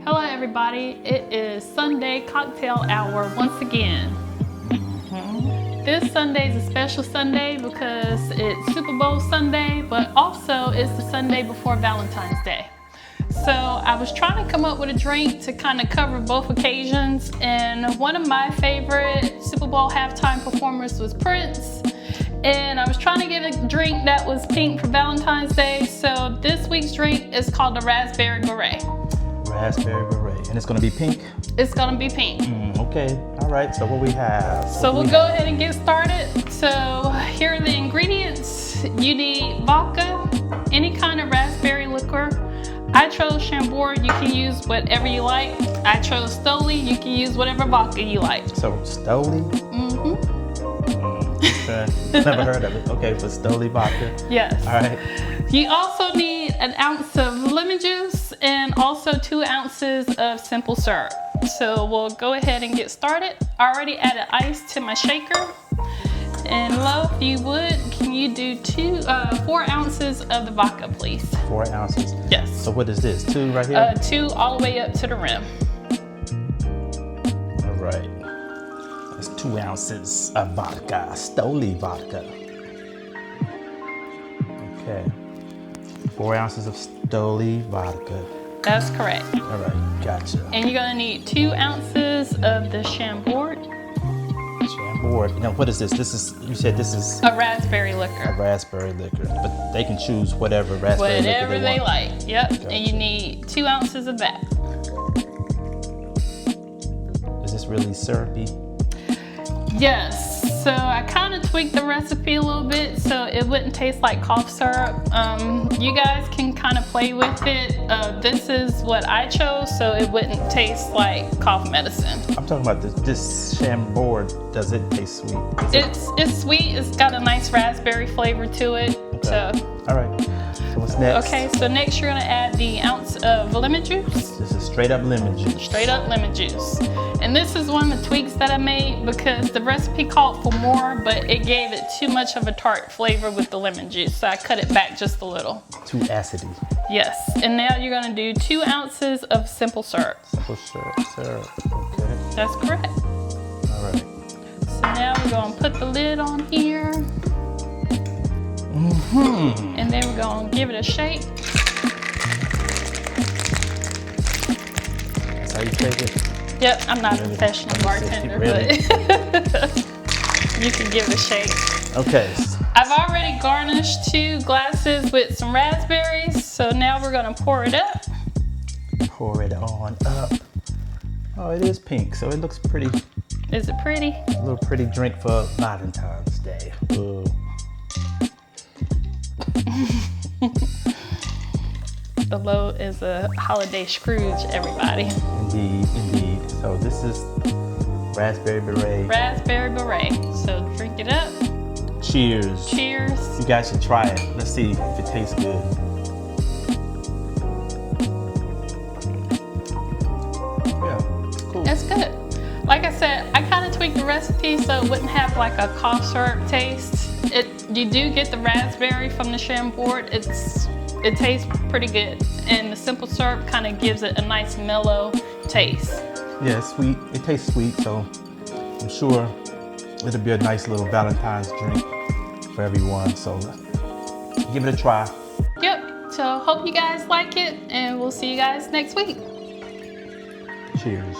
Hello everybody, it is Sunday cocktail hour once again. This Sunday is a special Sunday because it's Super Bowl Sunday, but also it's the Sunday before Valentine's Day. So I was trying to come up with a drink to kind of cover both occasions, and one of my favorite Super Bowl halftime performers was Prince. And I was trying to get a drink that was pink for Valentine's Day, so this week's drink is called the Raspberry Beret. Raspberry Beret. And it's going to be pink? It's going to be pink. Okay. All right. So what we have? So we'll go ahead and get started. So here are the ingredients. You need vodka, any kind of raspberry liquor. I chose Chambord. You can use whatever you like. I chose Stoli. You can use whatever vodka you like. So Stoli? Okay. Never heard of it. Okay, for Stoli vodka. Yes. All right. You also need an ounce of lemon juice and also 2 ounces of simple syrup. So we'll go ahead and get started. I already added ice to my shaker. And Lo, if you would, can you do 4 ounces of the vodka, please? 4 ounces? Yes. So what is this? 2 right here? 2 all the way up to the rim. All right. That's 2 ounces of vodka, Stoli vodka. Okay. 4 ounces of Stoli vodka. That's correct. All right, gotcha. And you're gonna need 2 ounces of the Chambord. Chambord. Now, what is this? You said this is a raspberry liquor. A raspberry liquor, but they can choose whatever raspberry liquor they want. Like. Yep. Gotcha. And you need 2 ounces of that. Is this really syrupy? Yes. So I kind of tweaked the recipe a little bit so it wouldn't taste like cough syrup. You guys can kind of play with it. This is what I chose so it wouldn't taste like cough medicine. I'm talking about this Chambord. Does it taste sweet? It's sweet. It's got a nice raspberry flavor to it. Okay. So. All right. So what's next? Okay, so next you're gonna add the ounce of lemon juice. This is straight up lemon juice. Straight up lemon juice. And this is one of the tweaks that I made because the recipe called for more, but it gave it too much of a tart flavor with the lemon juice. So I cut it back just a little. Too acidy. Yes. And now you're gonna do 2 ounces of simple syrup. Simple syrup. Okay. That's correct. All right. So now we're gonna put the lid on here. And then we're gonna give it a shake. That's how you shake it? Yep, I'm not a professional bartender, but you can give it a shake. Okay. I've already garnished 2 glasses with some raspberries, so now we're gonna pour it up. Pour it on up. Oh, it is pink, so it looks pretty. Is it pretty? A little pretty drink for Valentine's Day. Ooh. The Lo is a holiday Scrooge, everybody. Indeed. So this is Raspberry Beret. Raspberry Beret. So drink it up. Cheers. Cheers. You guys should try it. Let's see if it tastes good. Yeah, cool. That's good. Like I said, I kind of tweaked the recipe so it wouldn't have like a cough syrup taste. You do get the raspberry from the Chambord. It tastes pretty good, and the simple syrup kind of gives it a nice mellow taste. Yeah, it's sweet. It tastes sweet, so I'm sure it'll be a nice little Valentine's drink for everyone. So give it a try. Yep. So hope you guys like it, and we'll see you guys next week. Cheers.